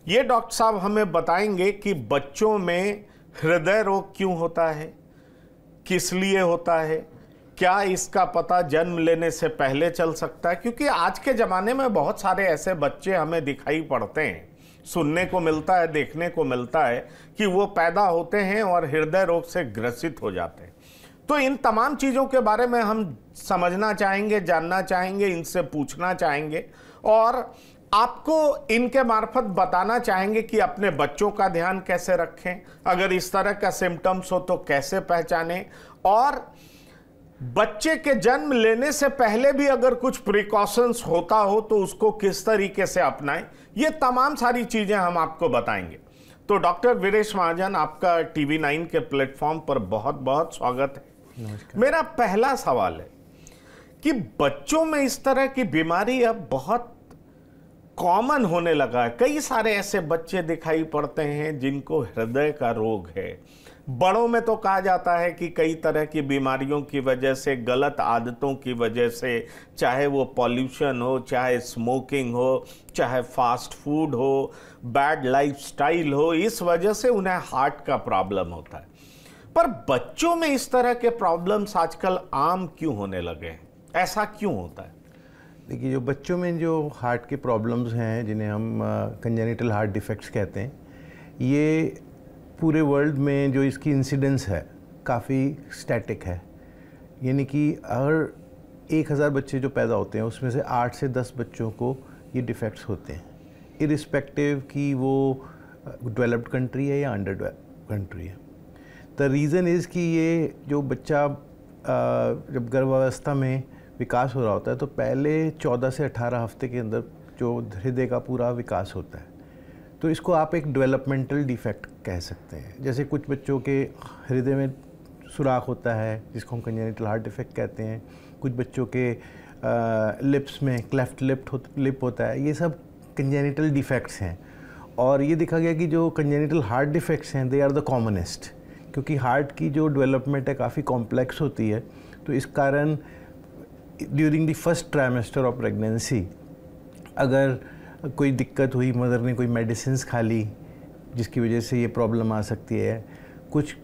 ये डॉक्टर साहब हमें बताएंगे कि बच्चों में हृदय रोग क्यों होता है, किस लिए होता है, क्या इसका पता जन्म लेने से पहले चल सकता है? क्योंकि आज के ज़माने में बहुत सारे ऐसे बच्चे हमें दिखाई पड़ते हैं, सुनने को मिलता है, देखने को मिलता है कि वो पैदा होते हैं और हृदय रोग से ग्रसित हो जाते हैं। तो इन तमाम चीज़ों के बारे में हम समझना चाहेंगे, जानना चाहेंगे, इनसे पूछना चाहेंगे और आपको इनके मार्फत बताना चाहेंगे कि अपने बच्चों का ध्यान कैसे रखें, अगर इस तरह का सिम्टम्स हो तो कैसे पहचानें, और बच्चे के जन्म लेने से पहले भी अगर कुछ प्रिकॉशंस होता हो तो उसको किस तरीके से अपनाएं। ये तमाम सारी चीज़ें हम आपको बताएंगे। तो डॉक्टर वीरेश महाजन, आपका TV9 के प्लेटफॉर्म पर बहुत बहुत स्वागत है। मेरा पहला सवाल है कि बच्चों में इस तरह की बीमारी अब बहुत कॉमन होने लगा है। कई सारे ऐसे बच्चे दिखाई पड़ते हैं जिनको हृदय का रोग है। बड़ों में तो कहा जाता है कि कई तरह की बीमारियों की वजह से, गलत आदतों की वजह से, चाहे वो पॉल्यूशन हो, चाहे स्मोकिंग हो, चाहे फास्ट फूड हो, बैड लाइफस्टाइल हो, इस वजह से उन्हें हार्ट का प्रॉब्लम होता है। पर बच्चों में इस तरह के प्रॉब्लम्स आजकल आम क्यों होने लगे हैं? ऐसा क्यों होता है? देखिए, जो बच्चों में जो हार्ट के प्रॉब्लम्स हैं, जिन्हें हम कंजेनिटल हार्ट डिफेक्ट्स कहते हैं, ये पूरे वर्ल्ड में जो इसकी इंसिडेंस है काफ़ी स्टैटिक है। यानी कि अगर 1000 बच्चे जो पैदा होते हैं उसमें से 8 से 10 बच्चों को ये डिफेक्ट्स होते हैं, इरिस्पेक्टिव कि वो डेवलप्ड कंट्री है या अंडर डेवलप्ड कंट्री है। द रीज़न इज़ कि ये जो बच्चा जब गर्भावस्था में विकास हो रहा होता है तो पहले 14 से 18 हफ्ते के अंदर जो हृदय का पूरा विकास होता है, तो इसको आप एक डेवलपमेंटल डिफेक्ट कह सकते हैं। जैसे कुछ बच्चों के हृदय में सुराख होता है जिसको हम कंजेनिटल हार्ट डिफेक्ट कहते हैं, कुछ बच्चों के लिप्स में क्लेफ्ट लिप होता है, ये सब कंजेनिटल डिफेक्ट्स हैं। और ये देखा गया कि जो कंजेनिटल हार्ट डिफेक्ट्स हैं दे आर द कॉमनेस्ट, क्योंकि हार्ट की जो डेवलपमेंट है काफ़ी कॉम्प्लेक्स होती है। तो इस कारण during the first trimester of pregnancy अगर कोई दिक्कत हुई, मदर ने कोई मेडिसिन्स खा ली जिसकी वजह से ये प्रॉब्लम आ सकती है। कुछ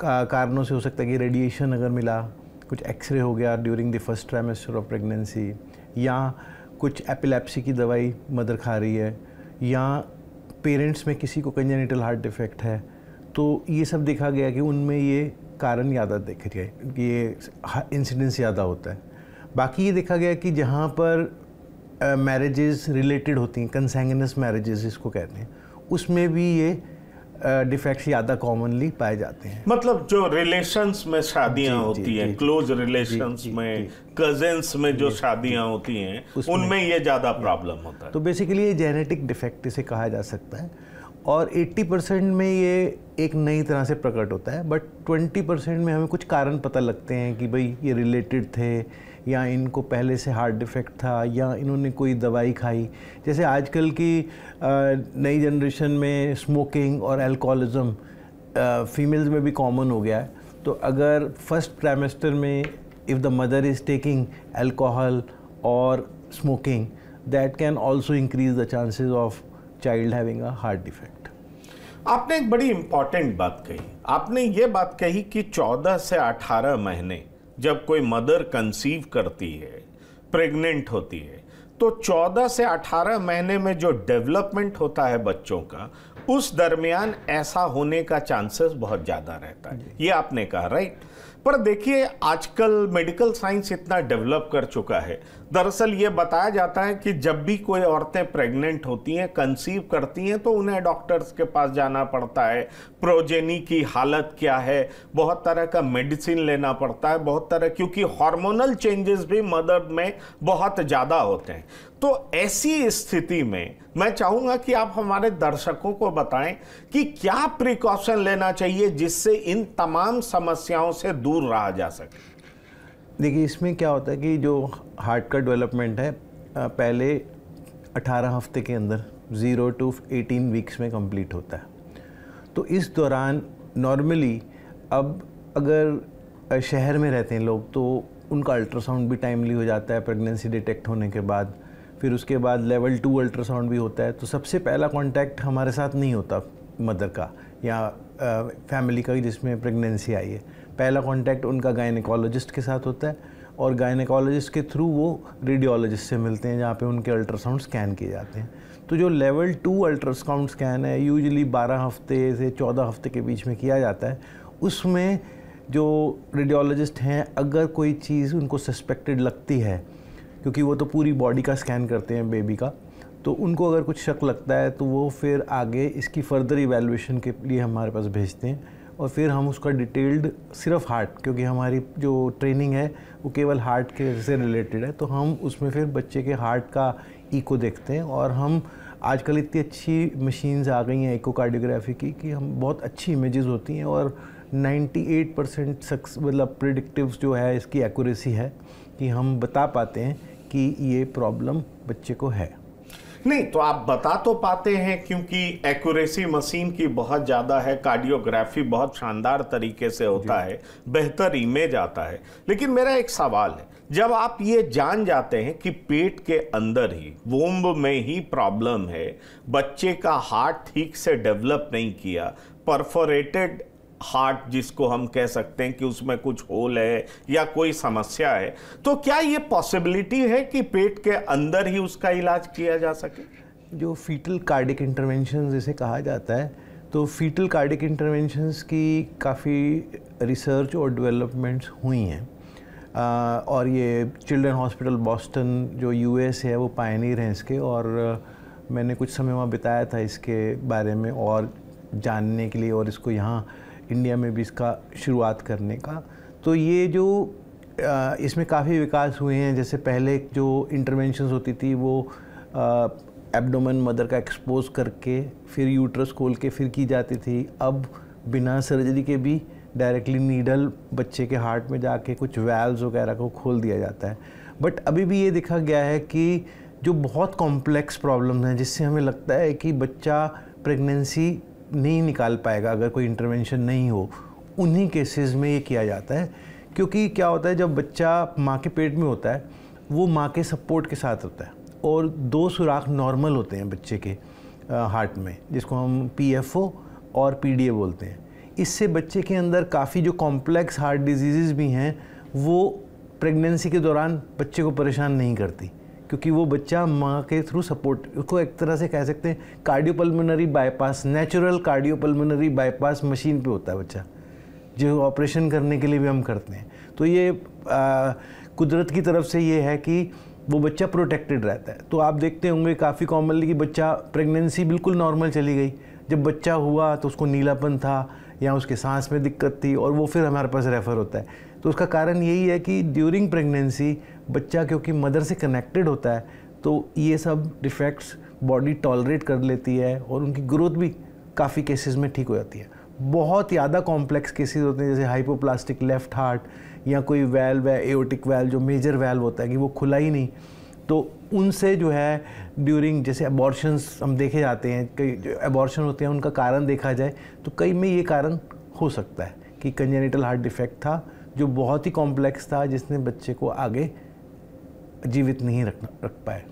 कारणों से हो सकता है कि रेडिएशन अगर मिला, कुछ एक्सरे हो गया during the first trimester of pregnancy, या कुछ एपिलेप्सी की दवाई मदर खा रही है, या पेरेंट्स में किसी को कंजेनिटल हार्ट डिफेक्ट है, तो ये सब देखा गया कि उनमें ये कारण ज़्यादा देख रही है कि ये इंसिडेंस ज़्यादा होता है। बाकी ये देखा गया कि जहाँ पर मैरिजेस रिलेटेड होती हैं, कंसैंगुइनस मैरिजेस इसको कहते हैं, उसमें भी ये डिफेक्ट्स ज़्यादा कॉमनली पाए जाते हैं। मतलब जो रिलेशंस में शादियां होती हैं, क्लोज रिलेशंस में, कजिन्स में जो शादियां होती हैं, उनमें ये ज़्यादा प्रॉब्लम होता है। तो बेसिकली ये जेनेटिक डिफेक्ट इसे कहा जा सकता है। और 80% में ये एक नई तरह से प्रकट होता है, बट 20% में हमें कुछ कारण पता लगते हैं कि भाई ये रिलेटेड थे, या इनको पहले से हार्ट डिफेक्ट था, या इन्होंने कोई दवाई खाई। जैसे आजकल की नई जनरेशन में स्मोकिंग और अल्कोहलिज्म फीमेल्स में भी कॉमन हो गया है। तो अगर फर्स्ट ट्राइमेस्टर में if the mother is taking alcohol और smoking, that can also increase the chances of child having a heart defect. आपने एक बड़ी इंपॉर्टेंट बात कही। आपने ये बात कही कि 14 से 18 महीने जब कोई मदर कंसीव करती है, प्रेग्नेंट होती है, तो 14 से 18 महीने में जो डेवलपमेंट होता है बच्चों का, उस दरमियान ऐसा होने का चांसेस बहुत ज़्यादा रहता है। ये आपने कहा, राइट? पर देखिए, आजकल मेडिकल साइंस इतना डेवलप कर चुका है। दरअसल ये बताया जाता है कि जब भी कोई औरतें प्रेग्नेंट होती हैं, कंसीव करती हैं, तो उन्हें डॉक्टर्स के पास जाना पड़ता है। प्रोजेनी की हालत क्या है, बहुत तरह का मेडिसिन लेना पड़ता है, बहुत तरह, क्योंकि हार्मोनल चेंजेस भी मदर में बहुत ज़्यादा होते हैं। तो ऐसी स्थिति में मैं चाहूँगा कि आप हमारे दर्शकों को बताएं कि क्या प्रिकॉशन लेना चाहिए जिससे इन तमाम समस्याओं से दूर रहा जा सके। देखिए, इसमें क्या होता है कि जो हार्ट का डेवलपमेंट है पहले 18 हफ्ते के अंदर 0 to 18 वीक्स में कंप्लीट होता है। तो इस दौरान नॉर्मली, अब अगर शहर में रहते हैं लोग तो उनका अल्ट्रासाउंड भी टाइमली हो जाता है प्रेगनेंसी डिटेक्ट होने के बाद। फिर उसके बाद लेवल 2 अल्ट्रासाउंड भी होता है। तो सबसे पहला कांटेक्ट हमारे साथ नहीं होता मदर का या फैमिली का जिसमें प्रेगनेंसी आई है। पहला कांटेक्ट उनका गायनेकोलॉजिस्ट के साथ होता है और गायनेकोलॉजिस्ट के थ्रू वो रेडियोलॉजिस्ट से मिलते हैं जहाँ पे उनके अल्ट्रासाउंड स्कैन किए जाते हैं। तो जो लेवल 2 अल्ट्रासाउंड स्कैन है यूजुअली 12 हफ्ते से 14 हफ्ते के बीच में किया जाता है। उसमें जो रेडियोलॉजिस्ट हैं अगर कोई चीज़ उनको सस्पेक्टेड लगती है, क्योंकि वो तो पूरी बॉडी का स्कैन करते हैं बेबी का, तो उनको अगर कुछ शक लगता है तो वो फिर आगे इसकी फर्दर इवैल्यूएशन के लिए हमारे पास भेजते हैं और फिर हम उसका डिटेल्ड सिर्फ हार्ट, क्योंकि हमारी जो ट्रेनिंग है वो केवल हार्ट के से रिलेटेड है, तो हम उसमें फिर बच्चे के हार्ट का इको देखते हैं। और हम आजकल इतनी अच्छी मशीन्स आ गई हैं इकोकार्डियोग्राफी की कि हम बहुत अच्छी इमेजेस होती हैं और 98% सक्स मतलब प्रिडिक्टिव जो है इसकी एक्यूरेसी है कि हम बता पाते हैं कि ये प्रॉब्लम बच्चे को है। नहीं तो आप बता तो पाते हैं क्योंकि एक्यूरेसी मशीन की बहुत ज़्यादा है, कार्डियोग्राफी बहुत शानदार तरीके से होता है, बेहतर इमेज आता है। लेकिन मेरा एक सवाल है, जब आप ये जान जाते हैं कि पेट के अंदर ही वोम्ब में ही प्रॉब्लम है, बच्चे का हार्ट ठीक से डेवलप नहीं किया, परफोरेटेड हार्ट जिसको हम कह सकते हैं कि उसमें कुछ होल है या कोई समस्या है, तो क्या ये पॉसिबिलिटी है कि पेट के अंदर ही उसका इलाज किया जा सके? जो फीटल कार्डिक इंटरवेंशन जिसे कहा जाता है, तो फीटल कार्डिक इंटरवेंशंस की काफ़ी रिसर्च और डेवलपमेंट्स हुई हैं और ये चिल्ड्रन हॉस्पिटल बॉस्टन जो यूएस है वो पायनियर हैं इसके, और मैंने कुछ समय वहाँ बिताया था इसके बारे में और जानने के लिए और इसको यहाँ इंडिया में भी इसका शुरुआत करने का। तो ये जो इसमें काफ़ी विकास हुए हैं। जैसे पहले जो इंटरवेंशंस होती थी वो एब्डोमेन मदर का एक्सपोज करके फिर यूट्रस खोल के फिर की जाती थी। अब बिना सर्जरी के भी डायरेक्टली नीडल बच्चे के हार्ट में जाके कुछ वैल्व्स वगैरह को खोल दिया जाता है। बट अभी भी ये देखा गया है कि जो बहुत कॉम्प्लेक्स प्रॉब्लम्स हैं जिससे हमें लगता है कि बच्चा प्रेगनेंसी नहीं निकाल पाएगा अगर कोई इंटरवेंशन नहीं हो, उन्हीं केसेस में ये किया जाता है। क्योंकि क्या होता है, जब बच्चा माँ के पेट में होता है वो माँ के सपोर्ट के साथ होता है और 2 सुराख नॉर्मल होते हैं बच्चे के हार्ट में, जिसको हम PFO और PDA बोलते हैं। इससे बच्चे के अंदर काफ़ी जो कॉम्प्लेक्स हार्ट डिजीज़ भी हैं वो प्रेगनेंसी के दौरान बच्चे को परेशान नहीं करती, क्योंकि वो बच्चा माँ के थ्रू सपोर्ट, उसको एक तरह से कह सकते हैं cardiopulmonary bypass, natural cardiopulmonary bypass machine पे होता है बच्चा, जो ऑपरेशन करने के लिए भी हम करते हैं। तो ये कुदरत की तरफ से ये है कि वो बच्चा प्रोटेक्टेड रहता है। तो आप देखते होंगे काफ़ी कॉमनली कि बच्चा प्रेगनेंसी बिल्कुल नॉर्मल चली गई, जब बच्चा हुआ तो उसको नीलापन था या उसके सांस में दिक्कत थी और वो फिर हमारे पास रेफ़र होता है। तो उसका कारण यही है कि ड्यूरिंग प्रेगनेंसी बच्चा क्योंकि मदर से कनेक्टेड होता है तो ये सब डिफेक्ट्स बॉडी टॉलरेट कर लेती है और उनकी ग्रोथ भी काफ़ी केसेस में ठीक हो जाती है। बहुत ज़्यादा कॉम्प्लेक्स केसेस होते हैं जैसे हाइपोप्लास्टिक लेफ्ट हार्ट या कोई वैल्व है एओर्टिक वैल्व जो मेजर वैल्व होता है कि वो खुला ही नहीं, तो उनसे जो है ड्यूरिंग जैसे अबॉर्शंस हम देखे जाते हैं, कई जो अबॉर्शन होते हैं उनका कारण देखा जाए तो कई में ये कारण हो सकता है कि कंजेनिटल हार्ट डिफेक्ट था जो बहुत ही कॉम्प्लेक्स था जिसने बच्चे को आगे जीवित नहीं रख पाए।